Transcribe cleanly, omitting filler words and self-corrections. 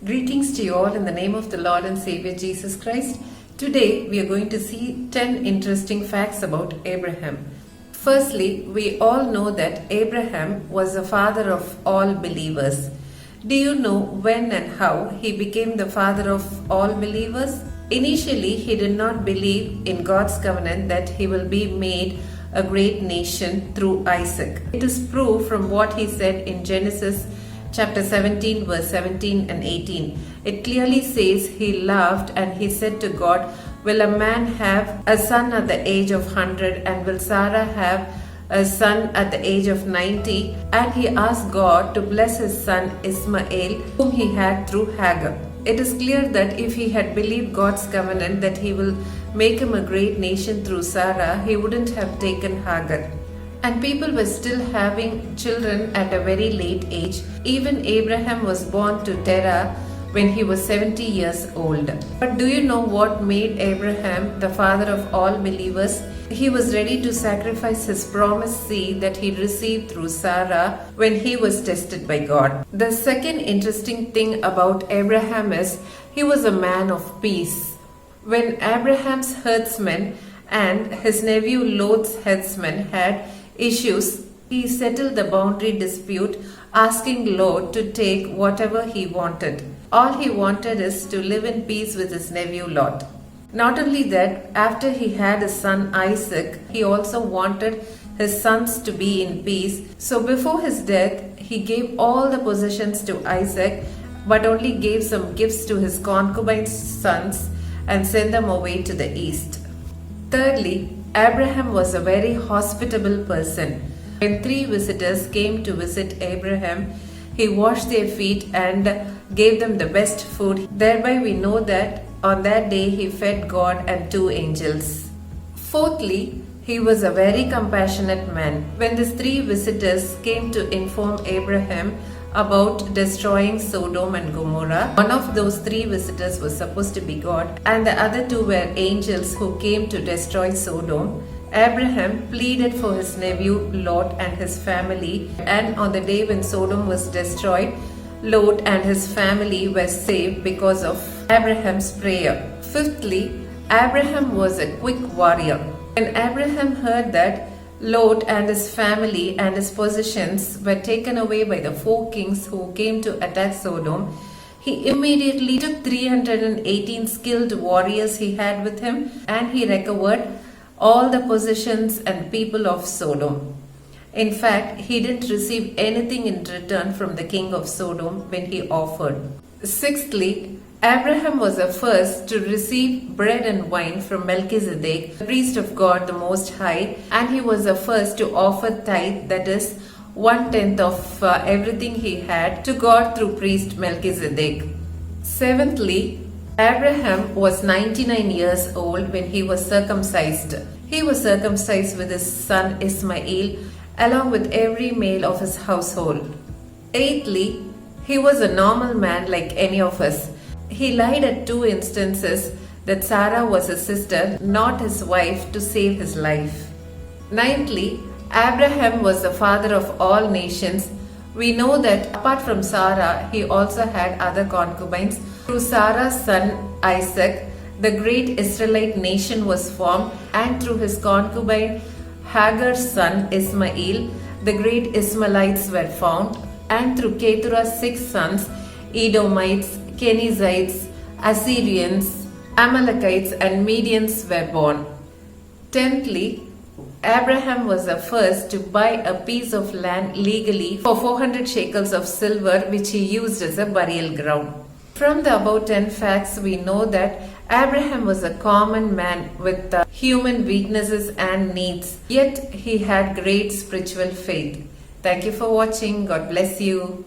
Greetings to you all in the name of the Lord and Savior Jesus Christ. Today we are going to see 10 interesting facts about Abraham. Firstly, we all know that Abraham was the father of all believers. Do you know when and how he became the father of all believers? Initially, he did not believe in God's covenant that he will be made a great nation through Isaac. It is proved from what he said in Genesis chapter 17 verse 17 and 18. It clearly says he laughed and he said to God, "Will a man have a son at the age of 100 and will Sarah have a son at the age of 90? And he asked God to bless his son Ismael, whom he had through Hagar. It is clear that if he had believed God's covenant that he will make him a great nation through Sarah, he wouldn't have taken Hagar. And people were still having children at a very late age. Even Abraham was born to Terah when he was 70 years old. But do you know what made Abraham the father of all believers? He was ready to sacrifice his promised seed that he received through Sarah when he was tested by God. The second interesting thing about Abraham is he was a man of peace. When Abraham's herdsmen and his nephew Lot's herdsmen had issues, he settled the boundary dispute, asking Lot to take whatever he wanted. All he wanted is to live in peace with his nephew Lot. Not only that, after he had his son Isaac, he also wanted his sons to be in peace. So before his death, he gave all the possessions to Isaac, but only gave some gifts to his concubine sons and sent them away to the east. Thirdly, Abraham was a very hospitable person. When 3 visitors came to visit Abraham, he washed their feet and gave them the best food. Thereby we know that on that day he fed God and 2 angels. Fourthly, he was a very compassionate man. When these 3 visitors came to inform Abraham about destroying Sodom and Gomorrah, one of those 3 visitors was supposed to be God, and the other 2 were angels who came to destroy Sodom. Abraham pleaded for his nephew Lot and his family, and on the day when Sodom was destroyed, Lot and his family were saved because of Abraham's prayer. Fifthly, Abraham was a quick warrior. When Abraham heard that Lot and his family and his possessions were taken away by the 4 kings who came to attack Sodom, he immediately took 318 skilled warriors he had with him and he recovered all the possessions and people of Sodom. In fact, he didn't receive anything in return from the king of Sodom when he offered. Sixthly, Abraham was the first to receive bread and wine from Melchizedek, the priest of God the Most High, and he was the first to offer tithe, that is, 1/10 of everything he had, to God through priest Melchizedek. Seventhly, Abraham was 99 years old when he was circumcised. He was circumcised with his son Ismael, along with every male of his household. Eighthly, he was a normal man like any of us. He lied at 2 instances that Sarah was his sister, not his wife, to save his life. Ninthly, Abraham was the father of all nations. We know that apart from Sarah, he also had other concubines. Through Sarah's son Isaac, the great Israelite nation was formed, and through his concubine Hagar's son Ismael, the great Ishmaelites were found, and through Keturah's 6 sons, Edomites, Kenizzites, Assyrians, Amalekites, and Medians were born. Tenthly, Abraham was the first to buy a piece of land legally for 400 shekels of silver, which he used as a burial ground. From the above 10 facts, we know that Abraham was a common man with human weaknesses and needs, yet he had great spiritual faith. Thank you for watching. God bless you.